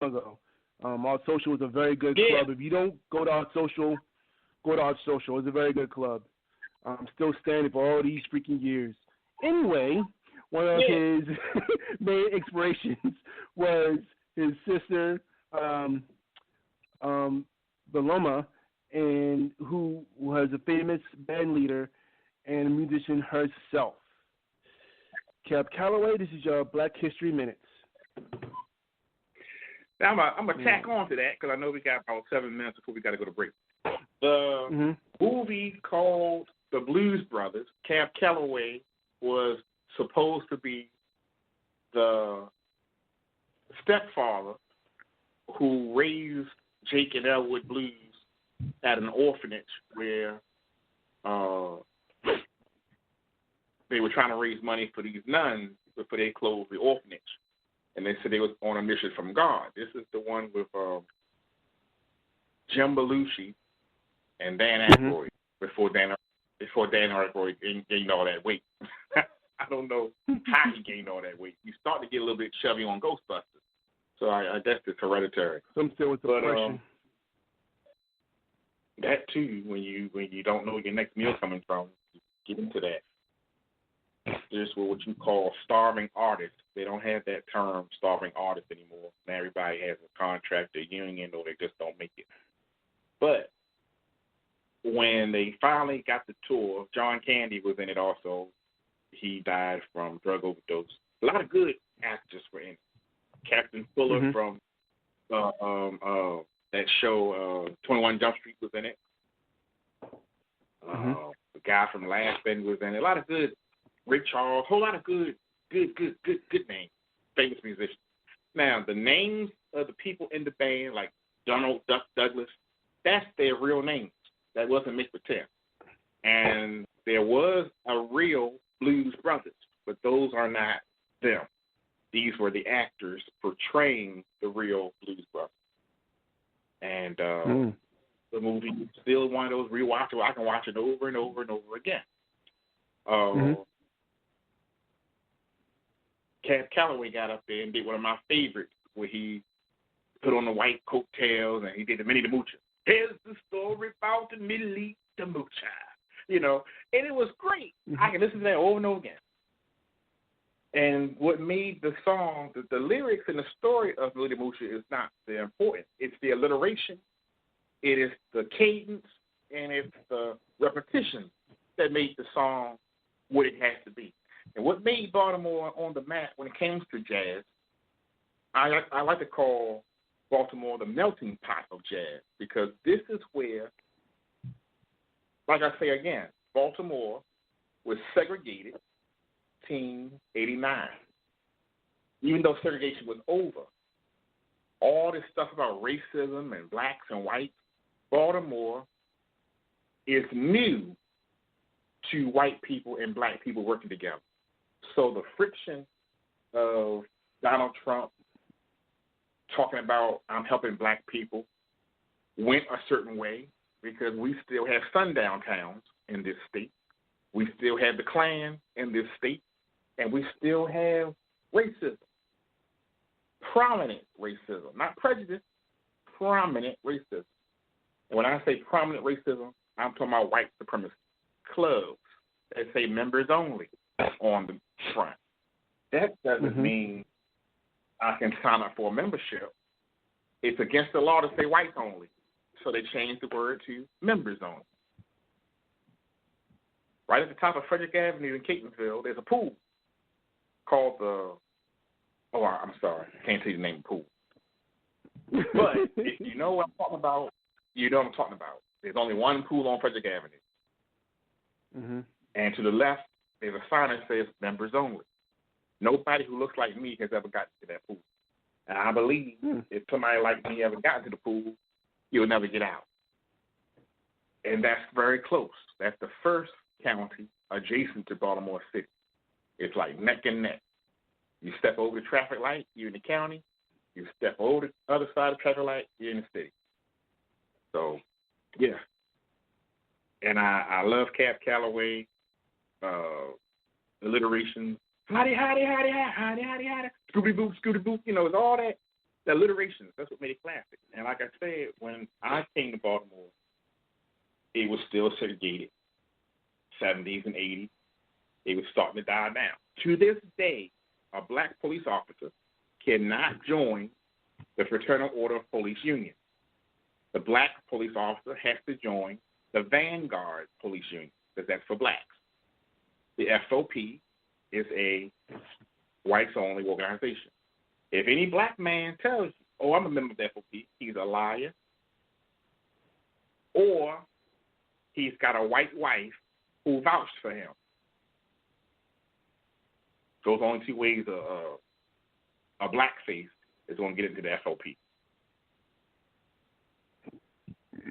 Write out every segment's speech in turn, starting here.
ago. Our social was a very good Yeah. club. If you don't go to our social, go to our social. It's a very good club. Still standing for all these freaking years. Anyway, one of his main inspirations was his sister, Baldelomar, and who was a famous band leader and a musician herself. Cap Calloway, this is your Black History Minutes. Now I'm gonna tack on to that because I know we got about 7 minutes before we got to go to break. The movie called The Blues Brothers, Cab Calloway was supposed to be the stepfather who raised Jake and Elwood Blues at an orphanage where they were trying to raise money for these nuns before they closed the orphanage. And they said they was on a mission from God. This is the one with Jim Belushi and Dan Aykroyd before Dan Aykroyd gained all that weight. I don't know how he gained all that weight. He started to get a little bit chubby on Ghostbusters. So I guess it's hereditary. Some still with the question. That too, when you don't know where your next meal coming from, you get into that. Just what you call starving artists. They don't have that term, starving artist, anymore. Now everybody has a contract, a union, or they just don't make it. But when they finally got the tour, John Candy was in it also. He died from drug overdose. A lot of good actors were in it. Captain Fuller from that show, 21 Jump Street, was in it. The guy from Last Bend was in it. A lot of good. Ray Charles, whole lot of good names, famous musicians. Now, the names of the people in the band, like Donald Duck Douglas, that's their real names. That wasn't mixed with Tim. And there was a real Blues Brothers, but those are not them. These were the actors portraying the real Blues Brothers. And the movie is still one of those rewatchables. I can watch it over and over and over again. Cab Calloway got up there and did one of my favorites, where he put on the white coattails and he did the Minnie the Moocher. Here's the story about the Millie the Moocher, and it was great. I can listen to that over and over again. And what made the song, the lyrics and the story of Millie the Moocher is not the important. It's the alliteration, it is the cadence, and it's the repetition that made the song what it has to be. And what made Baltimore on the map when it came to jazz, I like to call Baltimore the melting pot of jazz, because this is where, like I say again, Baltimore was segregated 1989. Even though segregation was over, all this stuff about racism and blacks and whites, Baltimore is new to white people and black people working together. So the friction of Donald Trump talking about I'm helping black people went a certain way, because we still have sundown towns in this state. We still have the Klan in this state, and we still have racism. Prominent racism, not prejudice, prominent racism. And when I say prominent racism, I'm talking about white supremacist clubs that say members only on the front. That doesn't mean I can sign up for a membership. It's against the law to say whites only. So they changed the word to members only. Right at the top of Frederick Avenue in Catonsville, there's a pool called I'm sorry, I can't tell you the name of the pool. But if you know what I'm talking about, you know what I'm talking about. There's only one pool on Frederick Avenue. And to the left, there's a sign that says members only. Nobody who looks like me has ever gotten to that pool. And I believe if somebody like me ever got to the pool, you'll never get out. And that's very close. That's the first county adjacent to Baltimore City. It's like neck and neck. You step over the traffic light, you're in the county. You step over the other side of the traffic light, you're in the city. So, yeah. And I love Cab Calloway, alliteration. Howdy, howdy, howdy, howdy, howdy, howdy. Scooby boop, it's all that The alliterations, that's what made it classic. And like I said, when I came to Baltimore, it was still segregated, 70s and 80s. It was starting to die down. To this day, a black police officer cannot join the Fraternal Order of Police Union. The black police officer has to join the Vanguard Police Union, because that's for blacks. The FOP is a whites-only organization. If any black man tells you, oh, I'm a member of the FOP, he's a liar, or he's got a white wife who vouched for him. Those are only two ways a blackface is going to get into the FOP.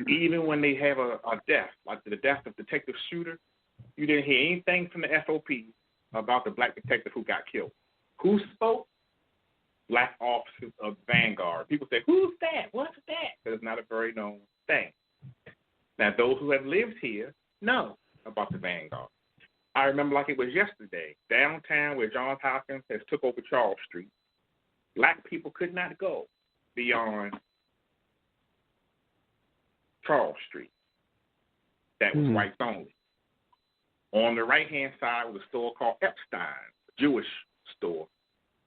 Even when they have a death, like the death of Detective Shooter, you didn't hear anything from the FOP about the black detective who got killed. Who spoke? Black officers of Vanguard. People say, who's that? What's that? Because it's not a very known thing. Now, those who have lived here know about the Vanguard. I remember like it was yesterday, downtown where Johns Hopkins has took over Charles Street, black people could not go beyond Charles Street. That was whites only. On the right-hand side was a store called Epstein, a Jewish store.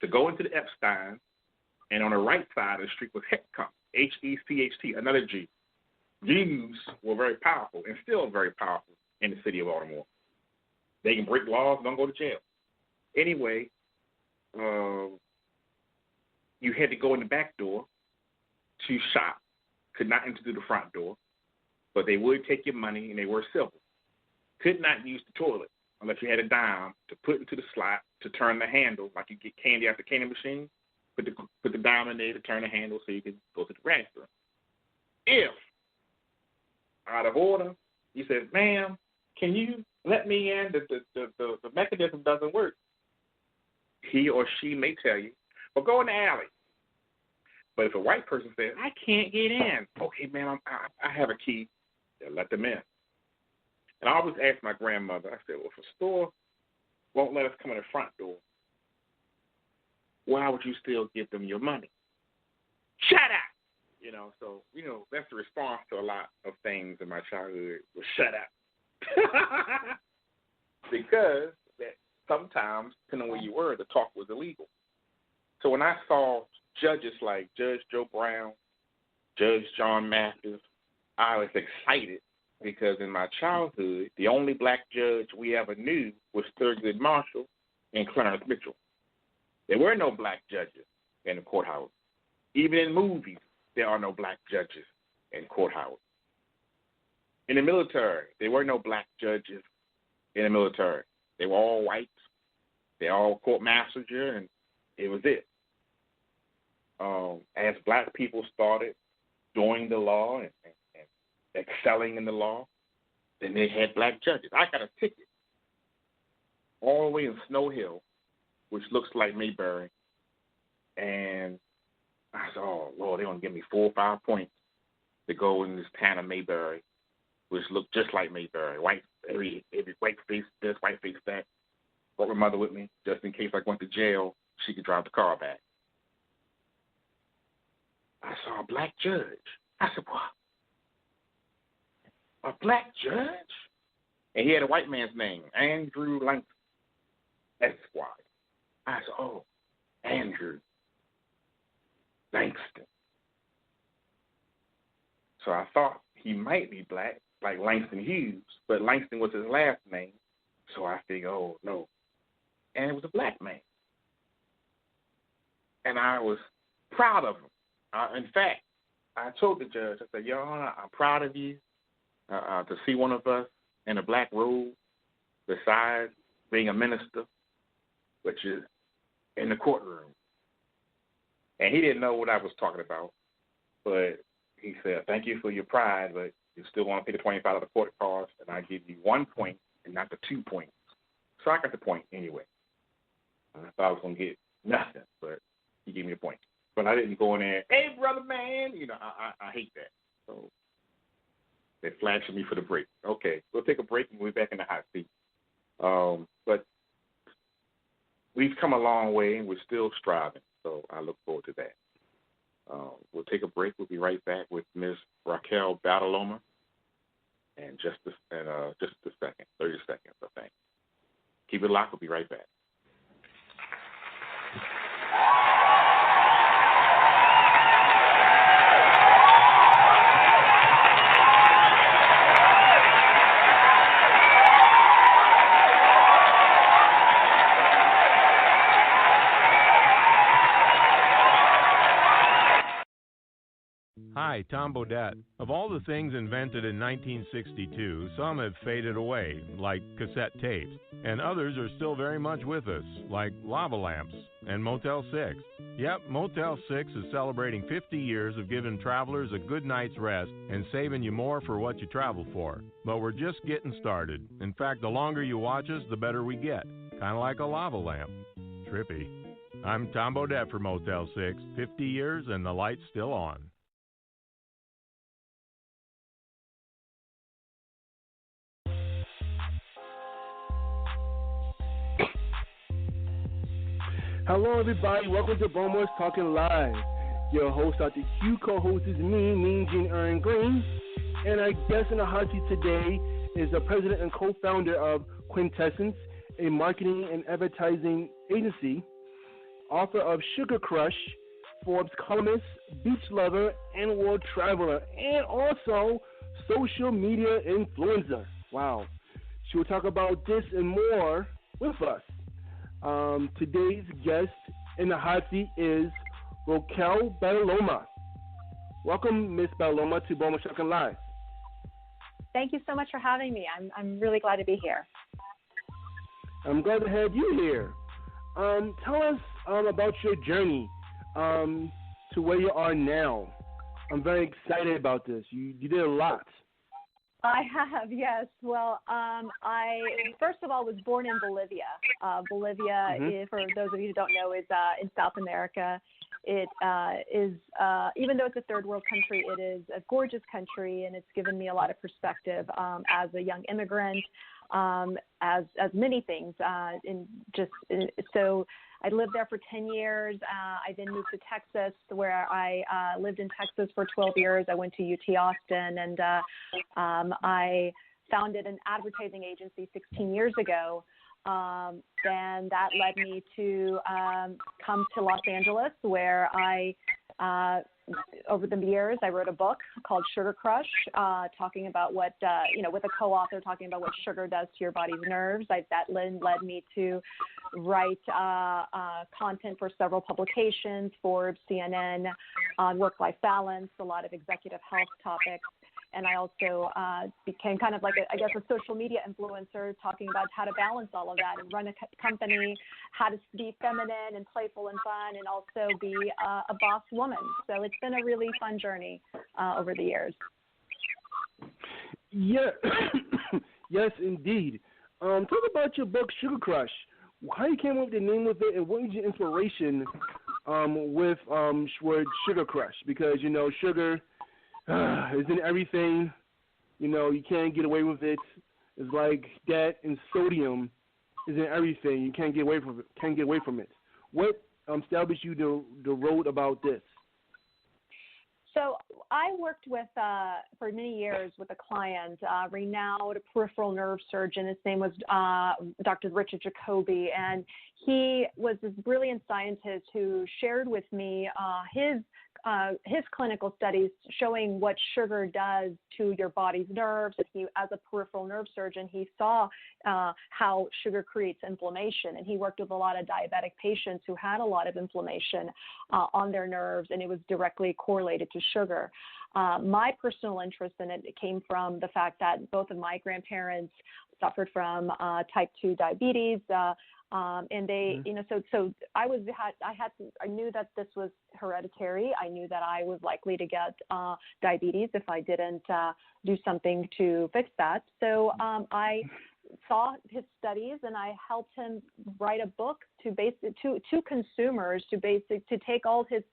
To go into the Epstein, and on the right side of the street was Hechtkamp, Hecht, another G. Jews were very powerful and still very powerful in the city of Baltimore. They can break laws and don't go to jail. Anyway, you had to go in the back door to shop. Could not enter through the front door, but they would take your money and they were civil. Could not use the toilet unless you had a dime to put into the slot to turn the handle, like you get candy out the candy machine. Put the dime in there to turn the handle so you can go to the register. If out of order, you said, "Ma'am, can you let me in? The mechanism doesn't work." He or she may tell you, "Well, go in the alley." But if a white person says, "I can't get in," okay, ma'am, I have a key. They'll let them in. And I always ask my grandmother, I said, well, if a store won't let us come in the front door, why would you still give them your money? Shut up! So, that's the response to a lot of things in my childhood was shut up. Because that sometimes, depending on where you were, the talk was illegal. So when I saw judges like Judge Joe Brown, Judge John Mathis, I was excited because in my childhood, the only black judge we ever knew was Thurgood Marshall and Clarence Mitchell. There were no black judges in the courthouse. Even in movies, there are no black judges in courthouse. In the military, there were no black judges in the military. They were all whites. They all court masters, and it was it. As black people started doing the law and excelling in the law, then they had black judges. I got a ticket all the way in Snow Hill, which looks like Mayberry, and I said, oh, Lord, they're going to give me 4 or 5 points to go in this town of Mayberry, which looked just like Mayberry. Every white face this, white face that. Brought my mother with me, just in case I went to jail, she could drive the car back. I saw a black judge. I said, what? A black judge? And he had a white man's name, Andrew Langston, Esquire. I said, oh, Andrew Langston. So I thought he might be black, like Langston Hughes, but Langston was his last name. So I figured, oh, no. And it was a black man. And I was proud of him. In fact, I told the judge, I said, Your Honor, I'm proud of you to see one of us in a black robe besides being a minister, which is in the courtroom. And he didn't know what I was talking about, but he said, thank you for your pride, but you still want to pay the $25 court cost, and I give you 1 point and not the 2 points. So I got the point anyway. I thought I was going to get nothing, but he gave me a point. But I didn't go in there, hey, brother, man. I hate that. So they flashed me for the break. Okay, we'll take a break and we'll be back in the hot seat. But we've come a long way and we're still striving. So I look forward to that. We'll take a break. We'll be right back with Ms. Raquel Baldelomar in just a second, 30 seconds, I think. Keep it locked. We'll be right back. Hi, Tom Bodette. Of all the things invented in 1962, some have faded away, like cassette tapes, and others are still very much with us, like lava lamps and Motel 6. Yep, Motel 6 is celebrating 50 years of giving travelers a good night's rest and saving you more for what you travel for. But we're just getting started. In fact, the longer you watch us, the better we get. Kind of like a lava lamp. Trippy. I'm Tom Bodette for Motel 6. 50 years and the light's still on. Hello, everybody. Welcome to Baltimore's Talking Live. Your host, Dr. Q, co-host is me, Mean Gene Aaron Green. And our guest in the hot seat today is the president and co-founder of Quintessence, a marketing and advertising agency, author of Sugar Crush, Forbes columnist, beach lover, and world traveler, and also social media influencer. Wow. She will talk about this and more with us. Today's guest in the hot seat is Raquel Baldelomar. Welcome, Ms. Baldelomar, to Baltimore Talking Live. Thank you so much for having me. I'm really glad to be here. I'm glad to have you here. Tell us about your journey to where you are now. I'm very excited about this. You did a lot. I have, yes. Well, I first of all was born in Bolivia. Bolivia, for those of you who don't know, is in South America. It is, even though it's a third world country, it is a gorgeous country, and it's given me a lot of perspective as a young immigrant, as many things. So I lived there for 10 years. I then moved to Texas, where I lived in Texas for 12 years. I went to UT Austin, and I founded an advertising agency 16 years ago. Then that led me to come to Los Angeles, where I, over the years, I wrote a book called Sugar Crush, talking about what, with a co-author talking about what sugar does to your body's nerves. That led me to write content for several publications, Forbes, CNN, on work-life balance, a lot of executive health topics. And I also became kind of like, a social media influencer, talking about how to balance all of that and run a company, how to be feminine and playful and fun, and also be a boss woman. So it's been a really fun journey over the years. Yeah, yes, indeed. Talk about your book, Sugar Crush. How you came up with the name of it, and what was your inspiration with Sugar Crush? Because, sugar is in everything. You can't get away with it. It's like that, and sodium is in everything. You can't get away from it. What established you the road about this? So I worked with, for many years, with a client, renowned peripheral nerve surgeon. His name was Dr. Richard Jacoby, and he was this brilliant scientist who shared with me his clinical studies showing what sugar does to your body's nerves. And he, as a peripheral nerve surgeon, he saw how sugar creates inflammation. And he worked with a lot of diabetic patients who had a lot of inflammation on their nerves, and it was directly correlated to sugar. My personal interest in it came from the fact that both of my grandparents suffered from type 2 diabetes, and they, so I knew that this was hereditary. I knew that I was likely to get diabetes if I didn't do something to fix that. So I saw his studies, and I helped him write a book to consumers to take all his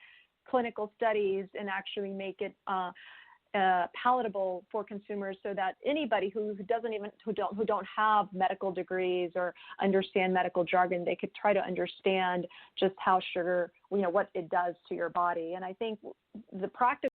clinical studies and actually make it palatable for consumers, so that anybody who don't have medical degrees or understand medical jargon, they could try to understand just how sugar, what it does to your body. And I think the practical